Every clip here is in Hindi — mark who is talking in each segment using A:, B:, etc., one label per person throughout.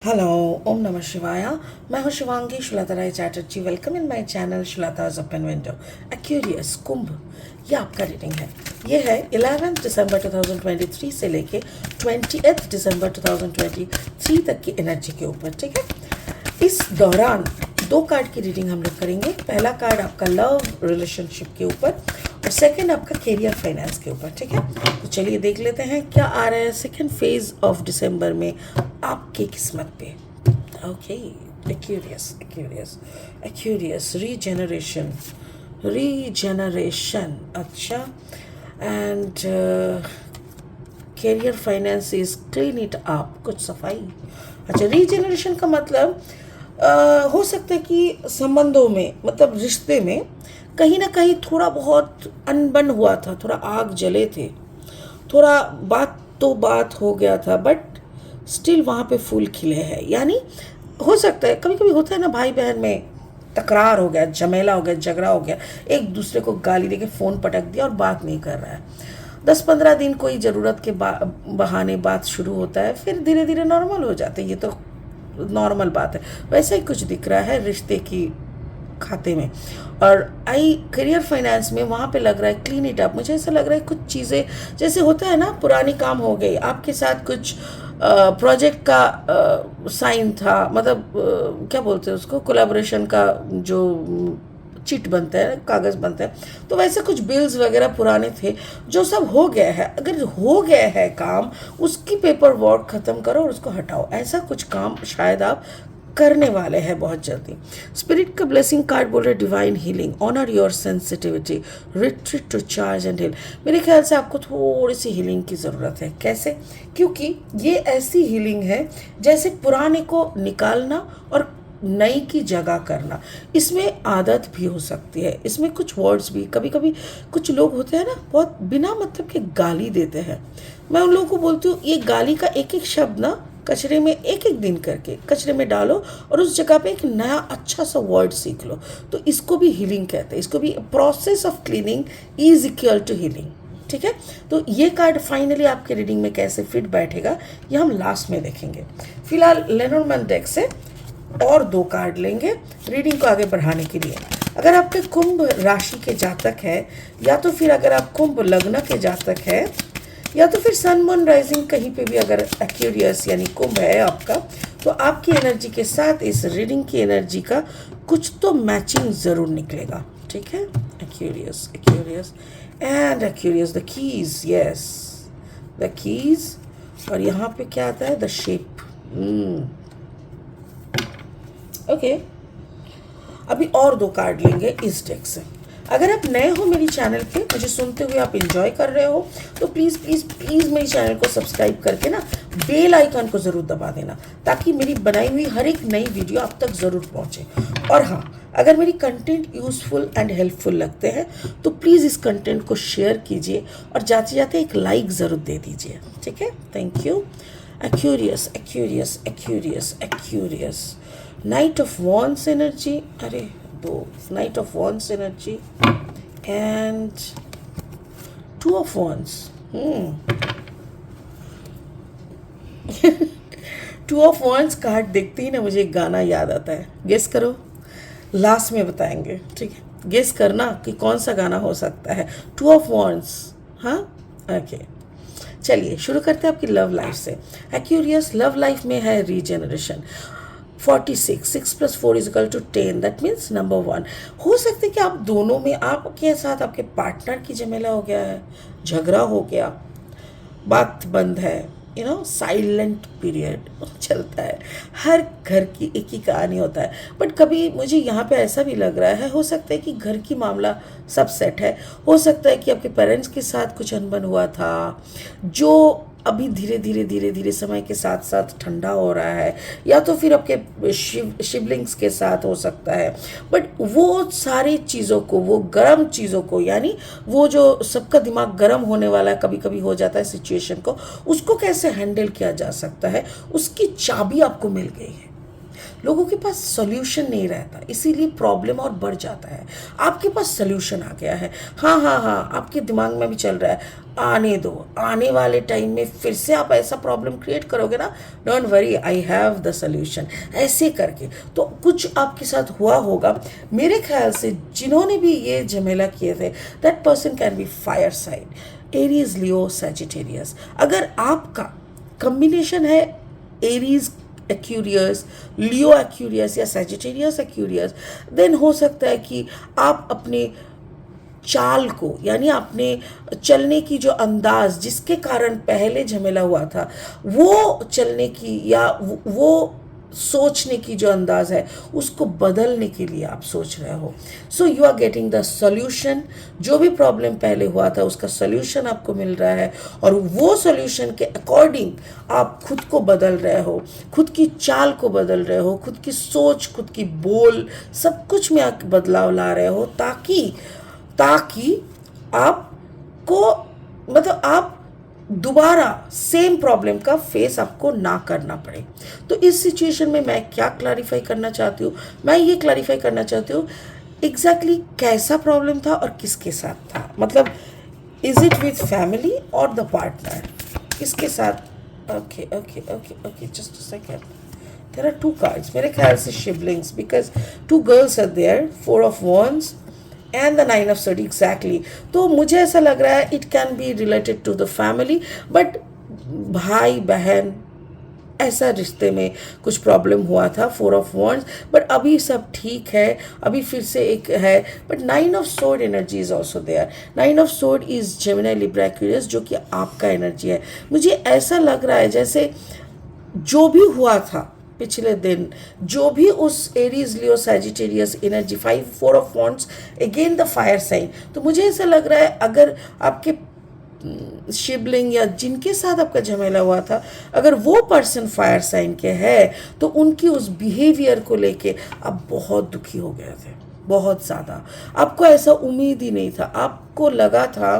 A: हेलो, ओम नमः शिवाय। मैं हूँ Shivangi Shulta Rai Chatterjee. Welcome in my channel Shulta's open window. Aquarius Kumbh, ये आपका रीडिंग है। ये है 11 दिसंबर 2023 से लेके 20 दिसंबर 2023 तक की एनर्जी के ऊपर, ठीक है। इस दौरान दो कार्ड की रीडिंग हम लोग करेंगे। पहला कार्ड आपका लव रिलेशनशिप के ऊपर और सेकंड आपका करियर फाइनेंस के ऊपर, ठीक है। तो चलिए देख लेते हैं क्या आ रहा है सेकंड फेज ऑफ दिसंबर में आपकी किस्मत पे। Okay, Aquarius Aquarius Aquarius regeneration regeneration, अच्छा। And career finance is clean it up, कुछ सफाई। अच्छा, रीजेनरेशन का मतलब हो सकता है कि संबंधों में, मतलब रिश्ते में कहीं ना कहीं थोड़ा बहुत अनबन हुआ था, थोड़ा आग जले थे, थोड़ा बात तो बात हो गया था, बट स्टिल वहाँ पे फूल खिले हैं। यानी हो सकता है, कभी कभी होता है ना भाई बहन में तकरार हो गया, झमेला हो गया, झगड़ा हो गया, एक दूसरे को गाली देके फ़ोन पटक दिया और बात नहीं कर रहा है। 10-15 दिन कोई ज़रूरत के बहाने बात शुरू होता है, फिर धीरे धीरे नॉर्मल हो जाते हैं। ये तो नॉर्मल बात है। वैसा ही कुछ दिख रहा है रिश्ते की खाते में। और आई करियर फाइनेंस में वहाँ पे लग रहा है क्लीन इट अप। मुझे ऐसा लग रहा है कुछ चीज़ें, जैसे होता है ना पुरानी काम हो गई, आपके साथ कुछ प्रोजेक्ट का साइन था, मतलब क्या बोलते हैं उसको, कोलैबोरेशन का जो चिट बनता है, कागज़ बनता है, तो वैसे कुछ बिल्स वगैरह पुराने थे जो सब हो गया है। अगर हो गया है काम, उसकी पेपर वर्क ख़त्म करो और उसको हटाओ। ऐसा कुछ काम शायद आप करने वाले हैं बहुत जल्दी। स्पिरिट का ब्लेसिंग कार्ड बोल रहे divine healing, honour your sensitivity, retreat to charge and heal. मेरे ख्याल से आपको थोड़ी सी हीलिंग की ज़रूरत है। कैसे? क्योंकि ये ऐसी हीलिंग है जैसे पुराने को निकालना और नई की जगह करना। इसमें आदत भी हो सकती है, इसमें कुछ वर्ड्स भी, कभी कभी कुछ लोग होते हैं ना बहुत बिना मतलब के गाली देते हैं। मैं उन लोगों को बोलती हूँ, ये गाली का एक एक शब्द ना कचरे में एक एक दिन करके कचरे में डालो और उस जगह पे एक नया अच्छा सा वर्ड सीख लो। तो इसको भी हीलिंग कहते हैं, इसको भी process of cleaning is equal to healing, ठीक है। तो ये कार्ड फाइनली आपके रीडिंग में कैसे फिट बैठेगा ये हम लास्ट में देखेंगे। फिलहाल लेनोर्मैन डेक से और दो कार्ड लेंगे रीडिंग को आगे बढ़ाने के लिए। अगर आपके कुंभ राशि के जातक है, या तो फिर अगर आप कुंभ लग्न के जातक है, या तो फिर सन मून राइजिंग कहीं पे भी अगर एक्यूरियस यानी कुंभ है आपका, तो आपकी एनर्जी के साथ इस रीडिंग की एनर्जी का कुछ तो मैचिंग ज़रूर निकलेगा, ठीक है। Aquarius Aquarius and Aquarius, the keys, yes the keys. और यहाँ पे क्या आता है? The shape. ओके, अभी और दो कार्ड लेंगे इस डेक से। अगर आप नए हो मेरी चैनल पे, मुझे सुनते हुए आप एंजॉय कर रहे हो, तो प्लीज़ प्लीज़ प्लीज़ मेरी चैनल को सब्सक्राइब करके ना बेल आइकन को ज़रूर दबा देना, ताकि मेरी बनाई हुई हर एक नई वीडियो आप तक ज़रूर पहुँचे। और हाँ, अगर मेरी कंटेंट यूज़फुल एंड हेल्पफुल लगते हैं तो प्लीज़ इस कंटेंट को शेयर कीजिए और जाते जाते एक लाइक ज़रूर दे दीजिए, ठीक है। Thank you. Aquarius Aquarius Aquarius Aquarius, night of wands energy, अरे दो night of wands energy and two of wands. Two of wands card देखते ही ना मुझे एक गाना याद आता है। गेस करो, लास्ट में बताएंगे, ठीक है। गेस करना कि कौन सा गाना हो सकता है। टू ऑफ वॉन्स, हाँ ओके। चलिए शुरू करते हैं आपकी लव लाइफ से। एक्यूरियस, लव लाइफ में है रीजेनरेशन। 46, 6 + 4 = 10, that means number 1। हो सकता है कि आप दोनों में, आपके साथ आपके पार्टनर की झमेला हो गया है, झगड़ा हो गया, बात बंद है, साइलेंट पीरियड चलता है। हर घर की एक ही कहानी होता है, बट कभी मुझे यहाँ पे ऐसा भी लग रहा है, हो सकता है कि घर की मामला सब सेट है, हो सकता है कि आपके पेरेंट्स के साथ कुछ अनबन हुआ था जो अभी धीरे धीरे धीरे धीरे समय के साथ साथ ठंडा हो रहा है, या तो फिर आपके शिवलिंग्स के साथ हो सकता है। बट वो सारी चीज़ों को, वो गर्म चीज़ों को, यानी वो जो सबका दिमाग गर्म होने वाला है, कभी कभी हो जाता है सिचुएशन को, उसको कैसे हैंडल किया जा सकता है, उसकी चाबी आपको मिल गई है। लोगों के पास सॉल्यूशन नहीं रहता, इसीलिए प्रॉब्लम और बढ़ जाता है। आपके पास सॉल्यूशन आ गया है, हाँ हाँ हाँ, आपके दिमाग में भी चल रहा है, आने दो, आने वाले टाइम में फिर से आप ऐसा प्रॉब्लम क्रिएट करोगे ना, don't worry, I have the solution, ऐसे करके तो कुछ आपके साथ हुआ होगा। मेरे ख्याल से जिन्होंने भी ये झमेला किए थे, that person can be fire sign, Aries, Leo, Sagittarius. अगर आपका कॉम्बिनेशन है एरीज एक्यूरियस, लियो एक्यूरियस या सैजिटेरियस एक्यूरियस, देन हो सकता है कि आप अपने चाल को, यानी अपने चलने की जो अंदाज जिसके कारण पहले झमेला हुआ था, वो चलने की या वो सोचने की जो अंदाज है उसको बदलने के लिए आप सोच रहे हो। So you are getting the solution. जो भी प्रॉब्लम पहले हुआ था उसका सॉल्यूशन आपको मिल रहा है, और वो सॉल्यूशन के अकॉर्डिंग आप खुद को बदल रहे हो, खुद की चाल को बदल रहे हो, खुद की सोच, खुद की बोल, सब कुछ में आप बदलाव ला रहे हो, ताकि आपको, मतलब आप दोबारा सेम प्रॉब्लम का फेस आपको ना करना पड़े। तो इस सिचुएशन में मैं क्या क्लैरिफाई करना चाहती हूँ, मैं ये क्लैरिफाई करना चाहती हूँ एग्जैक्टली कैसा प्रॉब्लम था और किसके साथ था। मतलब इज इट विथ फैमिली और द पार्टनर, किसके साथ। Okay okay okay okay, just a second, there are two cards, मेरे ख्याल से siblings, because two girls are there, 4 of Wands and the 9 of Swords exactly. तो मुझे ऐसा लग रहा है it can be related to the family, but भाई बहन ऐसा रिश्ते में कुछ प्रॉब्लम हुआ था, 4 of Wands, बट अभी सब ठीक है, अभी फिर से एक है। But 9 of Swords energy is also there. 9 of Swords is Gemini, Libra, Aquarius, जो कि आपका एनर्जी है। मुझे ऐसा लग रहा है जैसे जो भी हुआ था पिछले दिन, जो भी उस Aries, Leo, Sagittarius energy, 4 of Wands, again the fire sign. तो मुझे ऐसा लग रहा है अगर आपके शिबलिंग या जिनके साथ आपका झमेला हुआ था, अगर वो पर्सन फायर साइन के है, तो उनकी उस बिहेवियर को लेके आप बहुत दुखी हो गए थे, बहुत ज़्यादा। आपको ऐसा उम्मीद ही नहीं था, आपको लगा था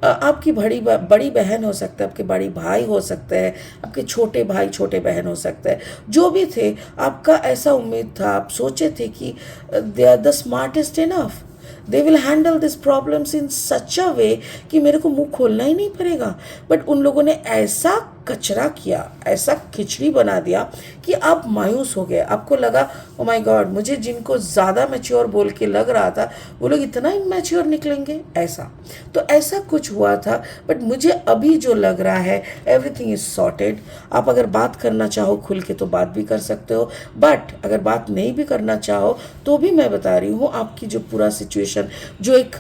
A: आपकी बड़ी बहन हो सकता है, आपके बड़ी भाई हो सकते हैं, आपके छोटे भाई छोटे बहन हो सकते हैं, जो भी थे, आपका ऐसा उम्मीद था, आप सोचे थे कि they are the smartest enough, they will handle this problems in such a way कि मेरे को मुंह खोलना ही नहीं पड़ेगा। बट उन लोगों ने ऐसा कचरा किया, ऐसा खिचड़ी बना दिया कि आप मायूस हो गए। आपको लगा ओ माय गॉड, मुझे जिनको ज़्यादा मैच्योर बोल के लग रहा था वो लोग इतना इमैच्योर निकलेंगे, ऐसा। तो ऐसा कुछ हुआ था। बट मुझे अभी जो लग रहा है, एवरीथिंग इज सॉर्टेड। आप अगर बात करना चाहो खुल के तो बात भी कर सकते हो, बट अगर बात नहीं भी करना चाहो तो भी मैं बता रही हूँ, आपकी जो पूरा सिचुएशन, जो एक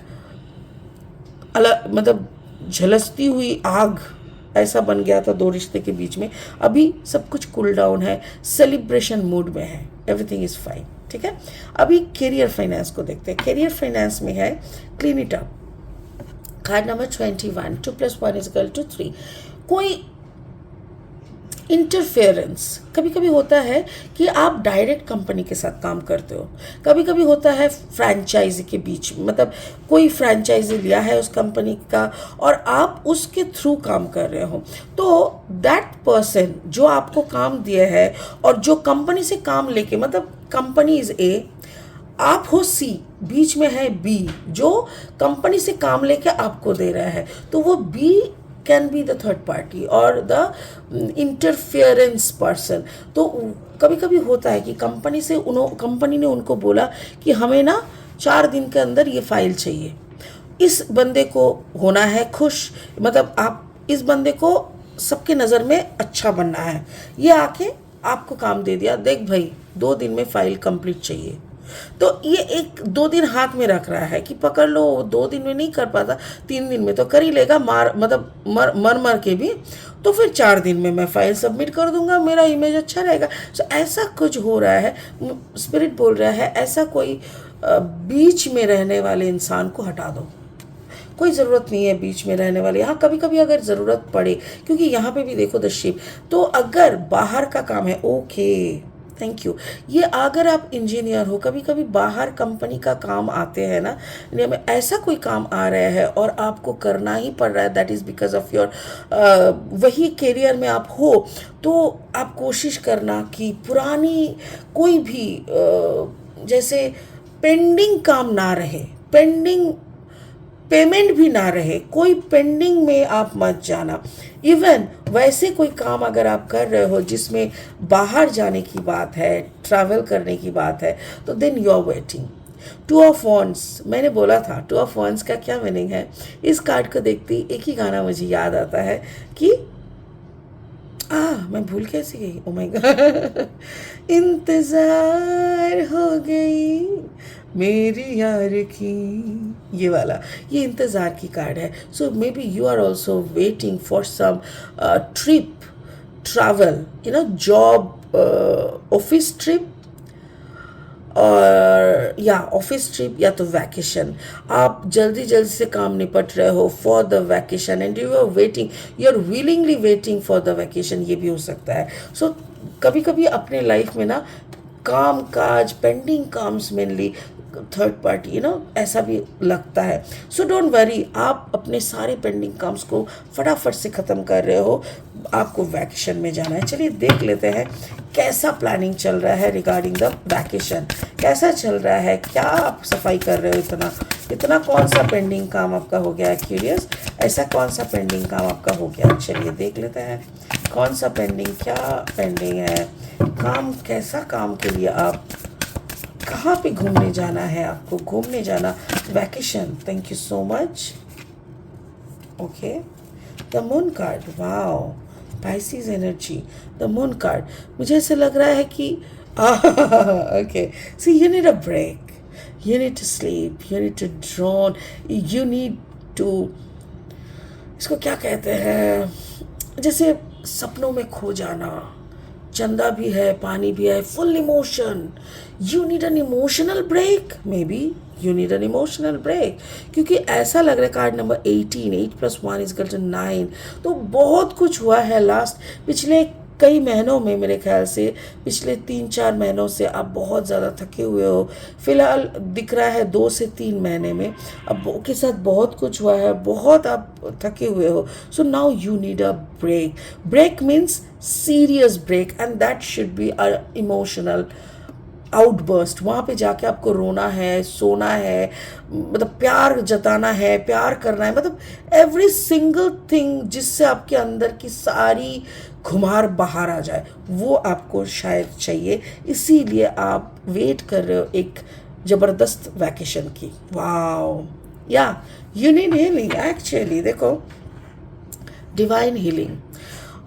A: अलग, मतलब झलसती हुई आग ऐसा बन गया था 2 रिश्ते के बीच में, अभी सब कुछ कूल डाउन है, सेलिब्रेशन मूड में है, एवरीथिंग इज फाइन। ठीक है, अभी करियर फाइनेंस को देखते हैं। करियर फाइनेंस में है clean it up, card number 21, 2 + 1 = 3। कोई इंटरफेरेंस कभी कभी होता है कि आप डायरेक्ट कंपनी के साथ काम करते हो, कभी कभी होता है फ्रेंचाइजी के बीच, मतलब कोई फ्रेंचाइजी लिया है उस कंपनी का और आप उसके थ्रू काम कर रहे हो, तो दैट पर्सन जो आपको काम दिए है और जो कंपनी से काम लेके, मतलब कंपनी इज ए, आप हो सी, बीच में है बी, जो कंपनी से काम लेके आपको दे रहा है, तो वो be can be the third party और द इंटरफेरेंस पर्सन। तो कभी कभी होता है कि कंपनी ने उनको बोला कि हमें ना 4 दिन के अंदर ये फाइल चाहिए, इस बंदे को होना है खुश, मतलब आप इस बंदे को सबके नज़र में अच्छा बनना है, ये आके आपको काम दे दिया, देख भाई 2 दिन में फाइल कंप्लीट चाहिए। तो ये 1-2 दिन हाथ में रख रहा है कि पकड़ लो, 2 दिन में नहीं कर पाता, 3 दिन में तो कर ही लेगा, मर के भी, तो फिर 4 दिन में मैं फाइल सबमिट कर दूंगा, मेरा इमेज अच्छा रहेगा। सो ऐसा कुछ हो रहा है, स्पिरिट बोल रहा है ऐसा कोई बीच में रहने वाले इंसान को हटा दो, कोई ज़रूरत नहीं है बीच में रहने वाले। हाँ, कभी कभी अगर ज़रूरत पड़े, क्योंकि यहाँ पे भी देखो द शिप, तो अगर बाहर का काम है, ओके थैंक यू। ये अगर आप इंजीनियर हो, कभी कभी बाहर कंपनी का काम आते हैं ना, इंडिया में ऐसा कोई काम आ रहा है और आपको करना ही पड़ रहा है, that is because of your वही करियर में आप हो, तो आप कोशिश करना कि पुरानी कोई भी जैसे पेंडिंग काम ना रहे, पेंडिंग पेमेंट भी ना रहे, कोई पेंडिंग में आप मत जाना। इवन वैसे कोई काम अगर आप कर रहे हो जिसमें बाहर जाने की बात है, ट्रैवल करने की बात है, तो then you are waiting. Two of wands, मैंने बोला था टू ऑफ वॉन्ड्स का क्या मीनिंग है। इस कार्ड को देखते ही एक ही गाना मुझे याद आता है कि मैं भूल कैसे गई, ओ माय गॉड, इंतजार हो गई मेरी यार की, ये वाला, ये इंतज़ार की कार्ड है। So maybe you are also waiting for some trip, travel, job, office trip, और या ऑफिस ट्रिप या तो वैकेशन। आप जल्दी जल्दी से काम निपट रहे हो for the vacation and you are waiting, you are willingly waiting for the vacation, ये भी हो सकता है। सो कभी कभी अपने लाइफ में ना काम काज, पेंडिंग काम्स मेनली थर्ड पार्टी, ऐसा भी लगता है। सो डोंट वरी, आप अपने सारे पेंडिंग काम्स को फटाफट से ख़त्म कर रहे हो, आपको वैकेशन में जाना है। चलिए देख लेते हैं कैसा प्लानिंग चल रहा है रिगार्डिंग द वैकेशन, कैसा चल रहा है, क्या आप सफाई कर रहे हो, इतना कौन सा पेंडिंग काम आपका हो गया है, क्यूरियस, ऐसा कौन सा पेंडिंग काम आपका हो गया। चलिए देख लेते हैं कौन सा पेंडिंग, क्या पेंडिंग है काम, कैसा काम के लिए आप, कहाँ पे घूमने जाना है आपको, घूमने जाना, vacation. Thank you so much. Okay, the moon card, wow, Pisces energy, the moon card, मुझे ऐसा लग रहा है कि okay, see you need a break, you need to sleep, you need to drown, you need to, इसको क्या कहते हैं, जैसे सपनों में खो जाना, चंदा भी है, पानी भी है, full emotion, you need an emotional break, maybe you need an emotional break, क्योंकि ऐसा लग रहा है कार्ड नंबर 18, 8 + 1 = 9, तो बहुत कुछ हुआ है लास्ट पिछले कई महीनों में, मेरे ख्याल से पिछले 3-4 महीनों से आप बहुत ज़्यादा थके हुए हो। फिलहाल दिख रहा है 2 से 3 महीने में अब के साथ बहुत कुछ हुआ है, बहुत आप थके हुए हो। So now you need a break, break means serious break and that should be a emotional outburst. वहाँ पे जाके आपको रोना है, सोना है, मतलब प्यार जताना है, प्यार करना है, मतलब एवरी सिंगल थिंग जिससे आपके अंदर की सारी खुमार बाहर आ जाए, वो आपको शायद चाहिए। इसीलिए आप वेट कर रहे हो एक ज़बरदस्त वैकेशन की। वाओ, या यू नीड हीलिंग एक्चुअली, देखो divine healing,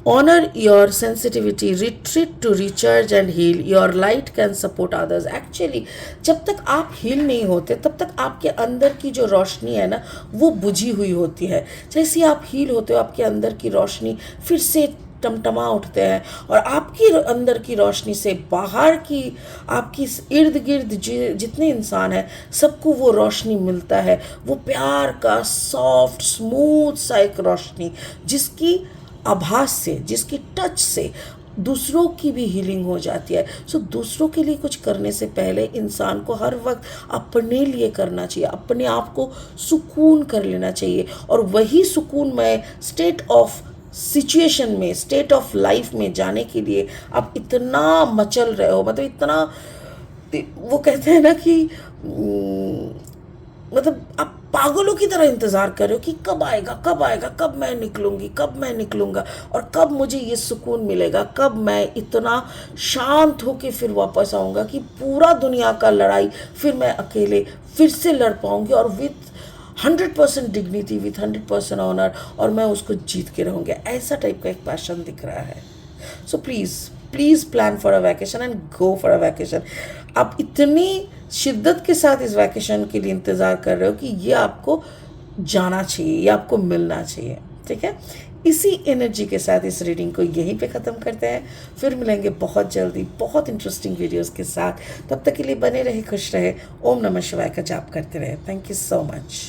A: honor your sensitivity, retreat to recharge and heal, your light can support others। Actually जब तक आप हील नहीं होते तब तक आपके अंदर की जो रोशनी है ना वो बुझी हुई होती है। जैसे आप हील होते हो आपके अंदर की रोशनी फिर से टमटमा उठते हैं और आपकी अंदर की रोशनी से बाहर की आपकी इर्द गिर्द जितने इंसान हैं सबको वो रोशनी मिलता है, वो प्यार का सॉफ्ट स्मूथ सा एक रोशनी जिसकी आभास से, जिसकी टच से दूसरों की भी हीलिंग हो जाती है। सो दूसरों के लिए कुछ करने से पहले इंसान को हर वक्त अपने लिए करना चाहिए, अपने आप को सुकून कर लेना चाहिए, और वही सुकून में स्टेट ऑफ सिचुएशन में, स्टेट ऑफ लाइफ में जाने के लिए आप इतना मचल रहे हो, मतलब इतना, वो कहते हैं ना कि मतलब आप पागलों की तरह इंतज़ार कर रहे हो कि कब आएगा, कब आएगा, कब मैं निकलूँगी, कब मैं निकलूँगा, और कब मुझे ये सुकून मिलेगा, कब मैं इतना शांत होकर फिर वापस आऊँगा कि पूरा दुनिया का लड़ाई फिर मैं अकेले फिर से लड़ पाऊँगी, और विथ 100% डिग्निटी, विथ 100% ऑनर, और मैं उसको जीत के रहूँगी। ऐसा टाइप का एक पैशन दिख रहा है। So please plan for a vacation and go for a vacation. आप इतनी शिद्दत के साथ इस वैकेशन के लिए इंतज़ार कर रहे हो कि ये आपको जाना चाहिए, ये आपको मिलना चाहिए, ठीक है। इसी एनर्जी के साथ इस रीडिंग को यहीं पे ख़त्म करते हैं, फिर मिलेंगे बहुत जल्दी बहुत इंटरेस्टिंग वीडियोस के साथ। तब तक के लिए बने रहे, खुश रहे, ओम नमः शिवाय का जाप करते रहे। Thank you so much.